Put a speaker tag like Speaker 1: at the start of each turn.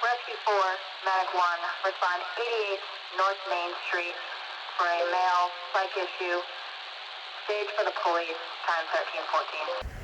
Speaker 1: Rescue 4, Medic 1, respond 88 North Main Street for a male psych issue. Stage for the police, time 13:14.